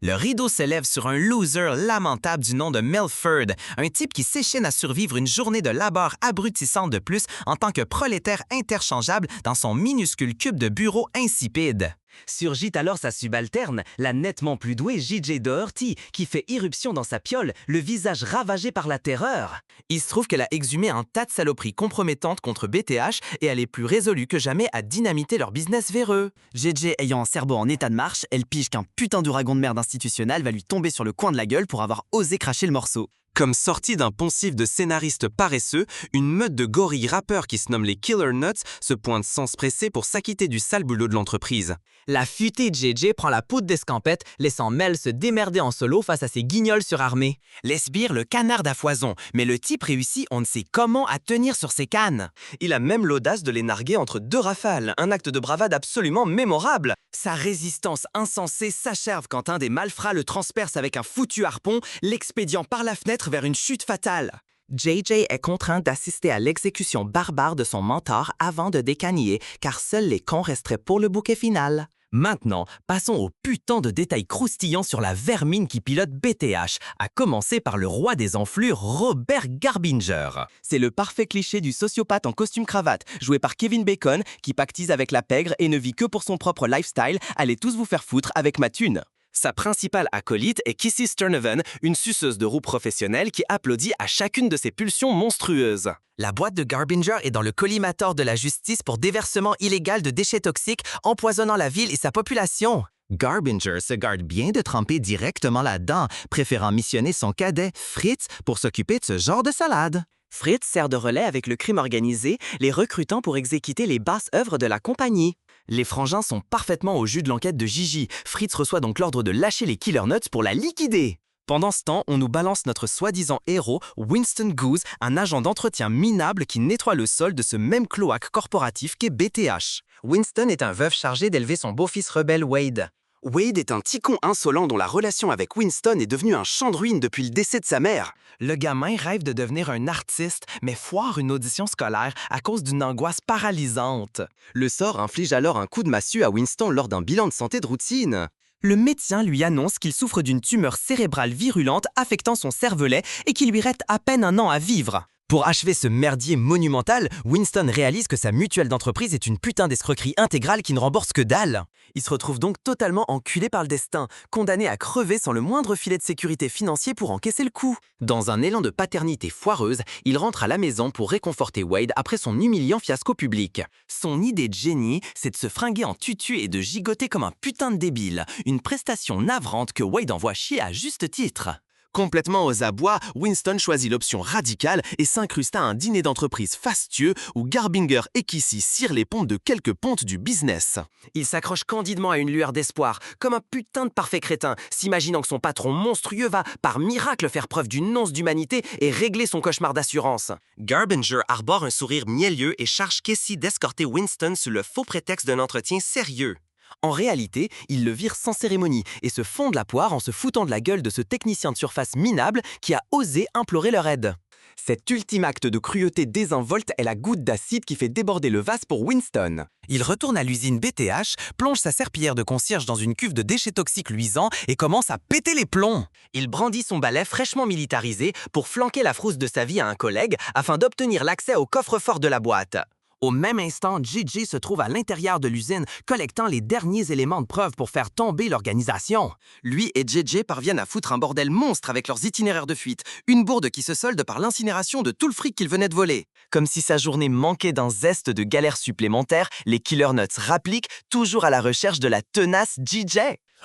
Le rideau se lève sur un loser lamentable du nom de Milford, un type qui s'échine à survivre une journée de labeur abrutissante de plus en tant que prolétaire interchangeable dans son minuscule cube de bureau insipide. Surgit alors sa subalterne, la nettement plus douée J.J. Doherty, qui fait irruption dans sa piole, le visage ravagé par la terreur. Il se trouve qu'elle a exhumé un tas de saloperies compromettantes contre BTH et elle est plus résolue que jamais à dynamiter leur business véreux. JJ ayant un cerveau en état de marche, elle pige qu'un putain d'ouragan de merde institutionnel va lui tomber sur le coin de la gueule pour avoir osé cracher le morceau. Comme sortie d'un poncif de scénaristes paresseux, une meute de gorilles rappeurs qui se nomment les Killer Nuts se pointe sans se presser pour s'acquitter du sale boulot de l'entreprise. La futée JJ prend la poudre d'escampette, laissant Mel se démerder en solo face à ses guignols surarmés. L'esbire le canard à foison, mais le type réussit on ne sait comment à tenir sur ses cannes. Il a même l'audace de les narguer entre deux rafales, un acte de bravade absolument mémorable. Sa résistance insensée s'achève quand un des malfrats le transperce avec un foutu harpon, l'expédiant par la fenêtre vers une chute fatale. JJ est contraint d'assister à l'exécution barbare de son mentor avant de décaniller, car seuls les cons resteraient pour le bouquet final. Maintenant, passons au putain de détails croustillants sur la vermine qui pilote BTH, à commencer par le roi des enflures, Robert Garbinger. C'est le parfait cliché du sociopathe en costume-cravate, joué par Kevin Bacon, qui pactise avec la pègre et ne vit que pour son propre lifestyle. Allez tous vous faire foutre avec ma thune. Sa principale acolyte est Kissy Sternhaven, une suceuse de roue professionnelle qui applaudit à chacune de ses pulsions monstrueuses. La boîte de Garbinger est dans le collimateur de la justice pour déversement illégal de déchets toxiques, empoisonnant la ville et sa population. Garbinger se garde bien de tremper directement là-dedans, préférant missionner son cadet, Fritz, pour s'occuper de ce genre de salade. Fritz sert de relais avec le crime organisé, les recrutant pour exécuter les basses œuvres de la compagnie. Les frangins sont parfaitement au jus de l'enquête de Gigi. Fritz reçoit donc l'ordre de lâcher les Killer Nuts pour la liquider. Pendant ce temps, on nous balance notre soi-disant héros, Winston Goose, un agent d'entretien minable qui nettoie le sol de ce même cloaque corporatif qu'est BTH. Winston est un veuf chargé d'élever son beau-fils rebelle Wade. Wade est un ticon insolent dont la relation avec Winston est devenue un champ de ruines depuis le décès de sa mère. Le gamin rêve de devenir un artiste, mais foire une audition scolaire à cause d'une angoisse paralysante. Le sort inflige alors un coup de massue à Winston lors d'un bilan de santé de routine. Le médecin lui annonce qu'il souffre d'une tumeur cérébrale virulente affectant son cervelet et qu'il lui reste à peine un an à vivre. Pour achever ce merdier monumental, Winston réalise que sa mutuelle d'entreprise est une putain d'escroquerie intégrale qui ne rembourse que dalle. Il se retrouve donc totalement enculé par le destin, condamné à crever sans le moindre filet de sécurité financier pour encaisser le coup. Dans un élan de paternité foireuse, il rentre à la maison pour réconforter Wade après son humiliant fiasco public. Son idée de génie, c'est de se fringuer en tutu et de gigoter comme un putain de débile, une prestation navrante que Wade envoie chier à juste titre. Complètement aux abois, Winston choisit l'option radicale et s'incruste à un dîner d'entreprise fastueux où Garbinger et Kissy cirent les pompes de quelques pontes du business. Il s'accroche candidement à une lueur d'espoir, comme un putain de parfait crétin, s'imaginant que son patron monstrueux va, par miracle, faire preuve d'une once d'humanité et régler son cauchemar d'assurance. Garbinger arbore un sourire mielleux et charge Kissy d'escorter Winston sous le faux prétexte d'un entretien sérieux. En réalité, il le vire sans cérémonie et se fond de la poire en se foutant de la gueule de ce technicien de surface minable qui a osé implorer leur aide. Cet ultime acte de cruauté désinvolte est la goutte d'acide qui fait déborder le vase pour Winston. Il retourne à l'usine BTH, plonge sa serpillière de concierge dans une cuve de déchets toxiques luisants et commence à péter les plombs. Il brandit son balai fraîchement militarisé pour flanquer la frousse de sa vie à un collègue afin d'obtenir l'accès au coffre-fort de la boîte. Au même instant, JJ se trouve à l'intérieur de l'usine, collectant les derniers éléments de preuve pour faire tomber l'organisation. Lui et JJ parviennent à foutre un bordel monstre avec leurs itinéraires de fuite, une bourde qui se solde par l'incinération de tout le fric qu'ils venaient de voler. Comme si sa journée manquait d'un zeste de galère supplémentaire, les Killer Nuts rappliquent, toujours à la recherche de la tenace JJ.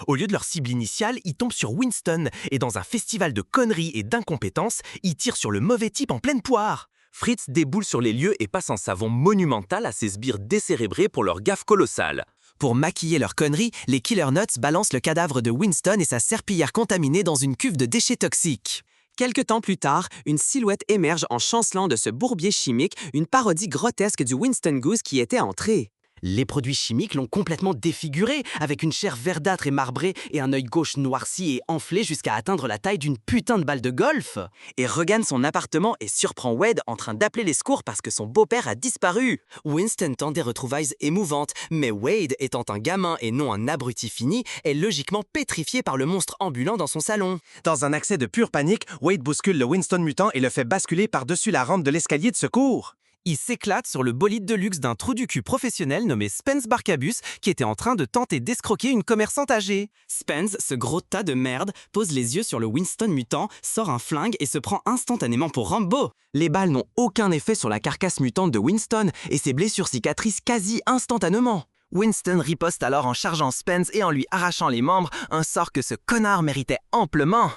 Au lieu de leur cible initiale, ils tombent sur Winston et dans un festival de conneries et d'incompétence, ils tirent sur le mauvais type en pleine poire. Fritz déboule sur les lieux et passe un savon monumental à ses sbires décérébrés pour leur gaffe colossale. Pour maquiller leur connerie, les Killer Nuts balancent le cadavre de Winston et sa serpillière contaminée dans une cuve de déchets toxiques. Quelque temps plus tard, une silhouette émerge en chancelant de ce bourbier chimique, une parodie grotesque du Winston Goose qui était entré. Les produits chimiques l'ont complètement défiguré, avec une chair verdâtre et marbrée et un œil gauche noirci et enflé jusqu'à atteindre la taille d'une putain de balle de golf. Et regagne son appartement et surprend Wade en train d'appeler les secours parce que son beau-père a disparu. Winston tente des retrouvailles émouvantes, mais Wade, étant un gamin et non un abruti fini, est logiquement pétrifié par le monstre ambulant dans son salon. Dans un accès de pure panique, Wade bouscule le Winston mutant et le fait basculer par-dessus la rampe de l'escalier de secours. Il s'éclate sur le bolide de luxe d'un trou du cul professionnel nommé Spence Barkabus qui était en train de tenter d'escroquer une commerçante âgée. Spence, ce gros tas de merde, pose les yeux sur le Winston mutant, sort un flingue et se prend instantanément pour Rambo. Les balles n'ont aucun effet sur la carcasse mutante de Winston et ses blessures cicatrisent quasi instantanément. Winston riposte alors en chargeant Spence et en lui arrachant les membres, un sort que ce connard méritait amplement.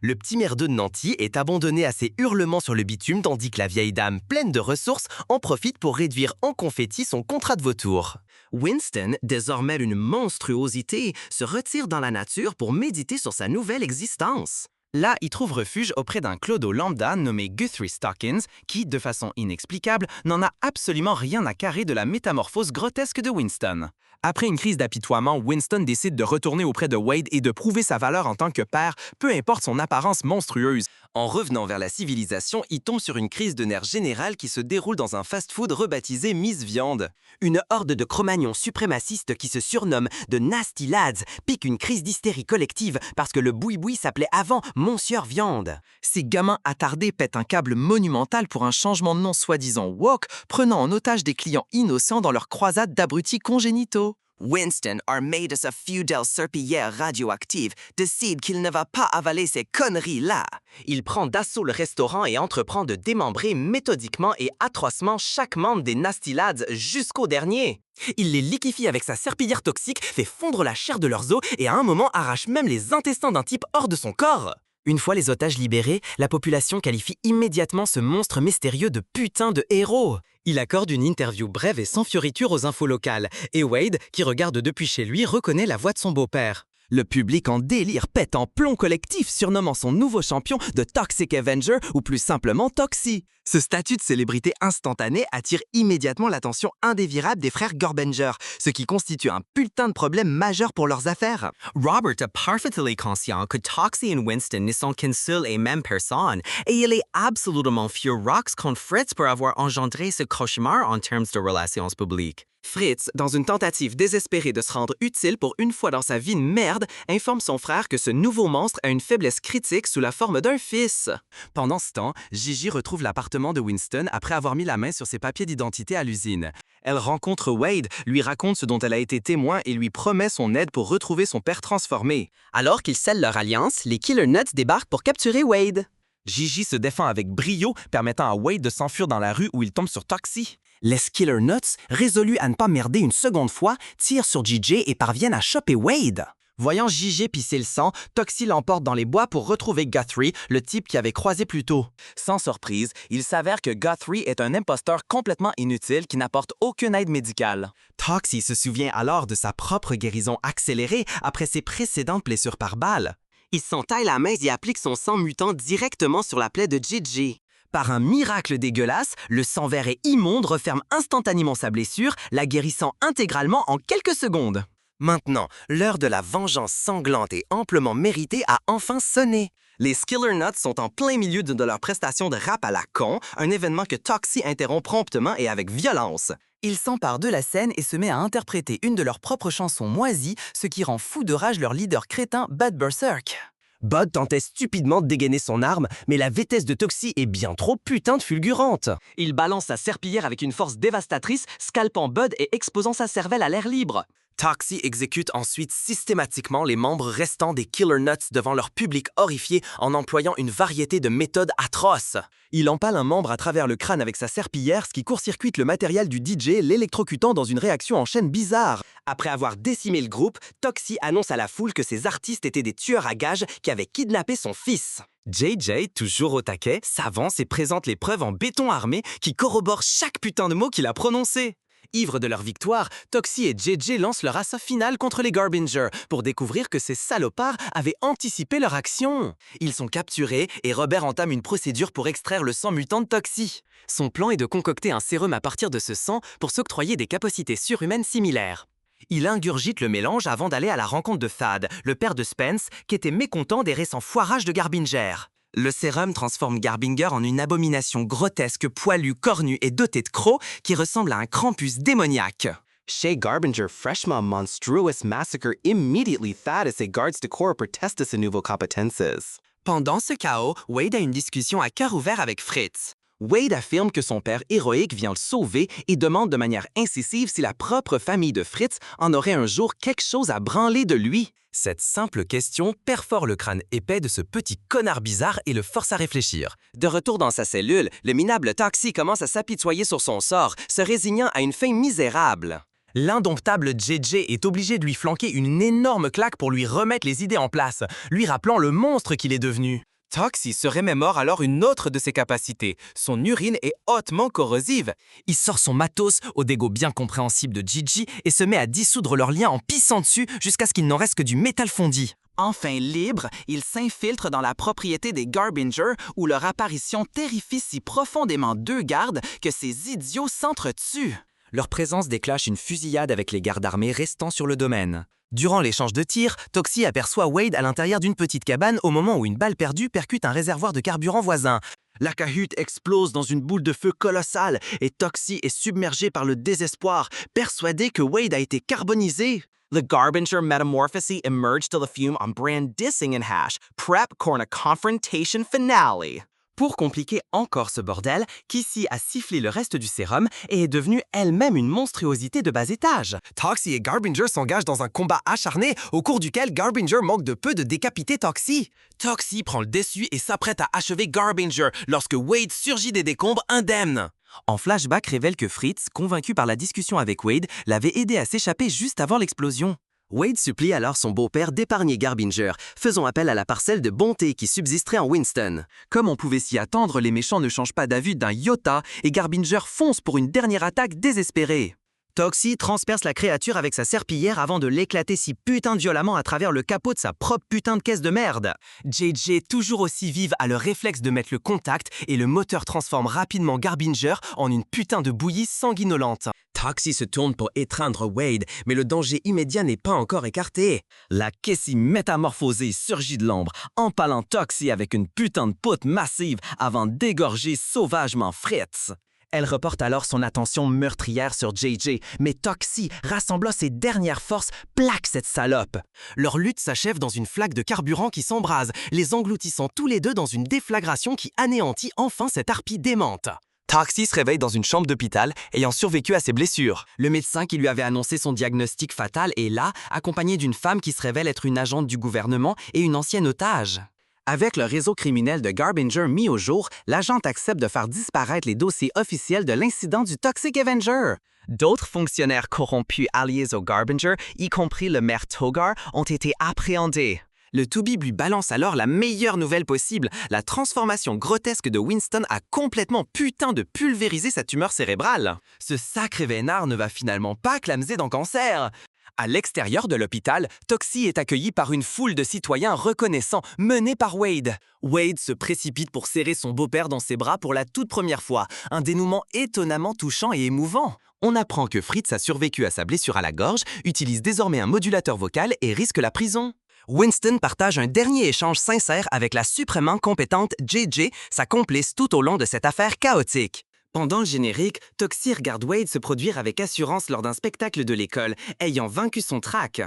Le petit merdeux de Nanty est abandonné à ses hurlements sur le bitume tandis que la vieille dame, pleine de ressources, en profite pour réduire en confetti son contrat de vautour. Winston, désormais une monstruosité, se retire dans la nature pour méditer sur sa nouvelle existence. Là, il trouve refuge auprès d'un clodo lambda nommé Guthrie Stockings qui, de façon inexplicable, n'en a absolument rien à carrer de la métamorphose grotesque de Winston. Après une crise d'apitoiement, Winston décide de retourner auprès de Wade et de prouver sa valeur en tant que père, peu importe son apparence monstrueuse. En revenant vers la civilisation, il tombe sur une crise de nerfs générale qui se déroule dans un fast-food rebaptisé Miss Viande. Une horde de Cro-Magnons suprémacistes qui se surnomment de Nasty Lads pique une crise d'hystérie collective parce que le boui-boui s'appelait avant Monsieur Viande. Ces gamins attardés pètent un câble monumental pour un changement de nom soi-disant woke, prenant en otage des clients innocents dans leur croisade d'abrutis congénitaux. Winston, armé de sa fidèle serpillière radioactive, décide qu'il ne va pas avaler ces conneries-là. Il prend d'assaut le restaurant et entreprend de démembrer méthodiquement et atrocement chaque membre des Nasty Lads jusqu'au dernier. Il les liquéfie avec sa serpillière toxique, fait fondre la chair de leurs os et à un moment arrache même les intestins d'un type hors de son corps. Une fois les otages libérés, la population qualifie immédiatement ce monstre mystérieux de putain de héros. Il accorde une interview brève et sans fioriture aux infos locales, et Wade, qui regarde depuis chez lui, reconnaît la voix de son beau-père. Le public en délire pète en plomb collectif, surnommant son nouveau champion de Toxic Avenger ou plus simplement Toxie. Ce statut de célébrité instantanée attire immédiatement l'attention indévirable des frères Gorbanger, ce qui constitue un putain de problème majeur pour leurs affaires. Robert est parfaitement conscient que Toxie et Winston ne sont qu'une seule et même personne, et il est absolument furieux contre Fritz pour avoir engendré ce cauchemar en termes de relations publiques. Fritz, dans une tentative désespérée de se rendre utile pour une fois dans sa vie une merde, informe son frère que ce nouveau monstre a une faiblesse critique sous la forme d'un fils. Pendant ce temps, Gigi retrouve l'appartement de Winston après avoir mis la main sur ses papiers d'identité à l'usine. Elle rencontre Wade, lui raconte ce dont elle a été témoin et lui promet son aide pour retrouver son père transformé. Alors qu'ils scellent leur alliance, les Killer Nuts débarquent pour capturer Wade. Gigi se défend avec brio, permettant à Wade de s'enfuir dans la rue où il tombe sur Toxie. Les Killer Nuts, résolus à ne pas merder une seconde fois, tirent sur JJ et parviennent à choper Wade. Voyant JJ pisser le sang, Toxie l'emporte dans les bois pour retrouver Guthrie, le type qui avait croisé plus tôt. Sans surprise, il s'avère que Guthrie est un imposteur complètement inutile qui n'apporte aucune aide médicale. Toxie se souvient alors de sa propre guérison accélérée après ses précédentes blessures par balle. Il s'entaille la main et applique son sang mutant directement sur la plaie de JJ. Par un miracle dégueulasse, le sang vert et immonde referme instantanément sa blessure, la guérissant intégralement en quelques secondes. Maintenant, l'heure de la vengeance sanglante et amplement méritée a enfin sonné. Les Killer Nuts sont en plein milieu de leur prestation de rap à la con, un événement que Toxie interrompt promptement et avec violence. Il s'empare de la scène et se met à interpréter une de leurs propres chansons moisies, ce qui rend fou de rage leur leader crétin Bud Berserk. Bud tentait stupidement de dégainer son arme, mais la vitesse de Toxie est bien trop putain de fulgurante. Il balance sa serpillière avec une force dévastatrice, scalpant Bud et exposant sa cervelle à l'air libre. Toxie exécute ensuite systématiquement les membres restants des Killer Nuts devant leur public horrifié en employant une variété de méthodes atroces. Il empale un membre à travers le crâne avec sa serpillière, ce qui court-circuite le matériel du DJ, l'électrocutant dans une réaction en chaîne bizarre. Après avoir décimé le groupe, Toxie annonce à la foule que ces artistes étaient des tueurs à gages qui avaient kidnappé son fils. JJ, toujours au taquet, s'avance et présente les preuves en béton armé qui corroborent chaque putain de mot qu'il a prononcé. Ivres de leur victoire, Toxie et JJ lancent leur assaut final contre les Garbingers pour découvrir que ces salopards avaient anticipé leur action. Ils sont capturés et Robert entame une procédure pour extraire le sang mutant de Toxie. Son plan est de concocter un sérum à partir de ce sang pour s'octroyer des capacités surhumaines similaires. Il ingurgite le mélange avant d'aller à la rencontre de Thad, le père de Spence, qui était mécontent des récents foirages de Garbinger. Le sérum transforme Garbinger en une abomination grotesque, poilue, cornue et dotée de crocs qui ressemble à un Krampus démoniaque. Chez Garbinger freshement monstrous massacre immediately Thad et ses gardes de corps pour tester ses nouveaux competences. Pendant ce chaos, Wade a une discussion à cœur ouvert avec Fritz. Wade affirme que son père héroïque vient le sauver et demande de manière incisive si la propre famille de Fritz en aurait un jour quelque chose à branler de lui. Cette simple question perfore le crâne épais de ce petit connard bizarre et le force à réfléchir. De retour dans sa cellule, le minable Toxie commence à s'apitoyer sur son sort, se résignant à une fin misérable. L'indomptable JJ est obligé de lui flanquer une énorme claque pour lui remettre les idées en place, lui rappelant le monstre qu'il est devenu. Toxie se remémore alors une autre de ses capacités. Son urine est hautement corrosive. Il sort son matos au dégoût bien compréhensible de Gigi et se met à dissoudre leurs liens en pissant dessus jusqu'à ce qu'il n'en reste que du métal fondi. Enfin libre, il s'infiltre dans la propriété des Garbingers où leur apparition terrifie si profondément deux gardes que ces idiots s'entretuent. Leur présence déclenche une fusillade avec les gardes armés restant sur le domaine. Durant l'échange de tirs, Toxie aperçoit Wade à l'intérieur d'une petite cabane au moment où une balle perdue percute un réservoir de carburant voisin. La cahute explose dans une boule de feu colossale et Toxie est submergé par le désespoir, persuadé que Wade a été carbonisé. The Garbinger metamorphosis emerged to the fume on brand dissing and hash. Prep corner confrontation finale. Pour compliquer encore ce bordel, Kissy a sifflé le reste du sérum et est devenue elle-même une monstruosité de bas étage. Toxie et Garbinger s'engagent dans un combat acharné au cours duquel Garbinger manque de peu de décapiter Toxie. Toxie prend le dessus et s'apprête à achever Garbinger lorsque Wade surgit des décombres indemne. En flashback révèle que Fritz, convaincu par la discussion avec Wade, l'avait aidé à s'échapper juste avant l'explosion. Wade supplie alors son beau-père d'épargner Garbinger, faisant appel à la parcelle de bonté qui subsisterait en Winston. Comme on pouvait s'y attendre, les méchants ne changent pas d'avis d'un iota et Garbinger fonce pour une dernière attaque désespérée. Toxie transperce la créature avec sa serpillière avant de l'éclater si putain de violemment à travers le capot de sa propre putain de caisse de merde. JJ, toujours aussi vive, a le réflexe de mettre le contact et le moteur transforme rapidement Garbinger en une putain de bouillie sanguinolente. Toxie se tourne pour étreindre Wade, mais le danger immédiat n'est pas encore écarté. La Cassie métamorphosée surgit de l'ombre, empalant Toxie avec une putain de poutre massive avant d'égorger sauvagement Fritz. Elle reporte alors son attention meurtrière sur JJ, mais Toxie, rassemblant ses dernières forces, plaque cette salope. Leur lutte s'achève dans une flaque de carburant qui s'embrase, les engloutissant tous les deux dans une déflagration qui anéantit enfin cette harpie démente. Toxie se réveille dans une chambre d'hôpital, ayant survécu à ses blessures. Le médecin qui lui avait annoncé son diagnostic fatal est là, accompagné d'une femme qui se révèle être une agente du gouvernement et une ancienne otage. Avec le réseau criminel de Garbinger mis au jour, l'agente accepte de faire disparaître les dossiers officiels de l'incident du Toxic Avenger. D'autres fonctionnaires corrompus alliés aux Garbinger, y compris le maire Togar, ont été appréhendés. Le Toubib lui balance alors la meilleure nouvelle possible. La transformation grotesque de Winston a complètement putain de pulvérisé sa tumeur cérébrale. Ce sacré vénard ne va finalement pas clamser dans Cancer. À l'extérieur de l'hôpital, Toxie est accueilli par une foule de citoyens reconnaissants menés par Wade. Wade se précipite pour serrer son beau-père dans ses bras pour la toute première fois, un dénouement étonnamment touchant et émouvant. On apprend que Fritz a survécu à sa blessure à la gorge, utilise désormais un modulateur vocal et risque la prison. Winston partage un dernier échange sincère avec la suprêmement compétente JJ, sa complice tout au long de cette affaire chaotique. Pendant le générique, Toxie regarde Wade se produire avec assurance lors d'un spectacle de l'école, ayant vaincu son trac.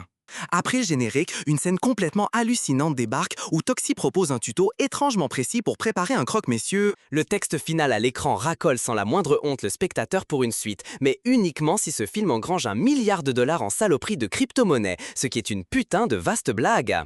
Après le générique, une scène complètement hallucinante débarque où Toxie propose un tuto étrangement précis pour préparer un croque-messieurs. Le texte final à l'écran racole sans la moindre honte le spectateur pour une suite, mais uniquement si ce film engrange $1 milliard en saloperies de crypto-monnaies, ce qui est une putain de vaste blague.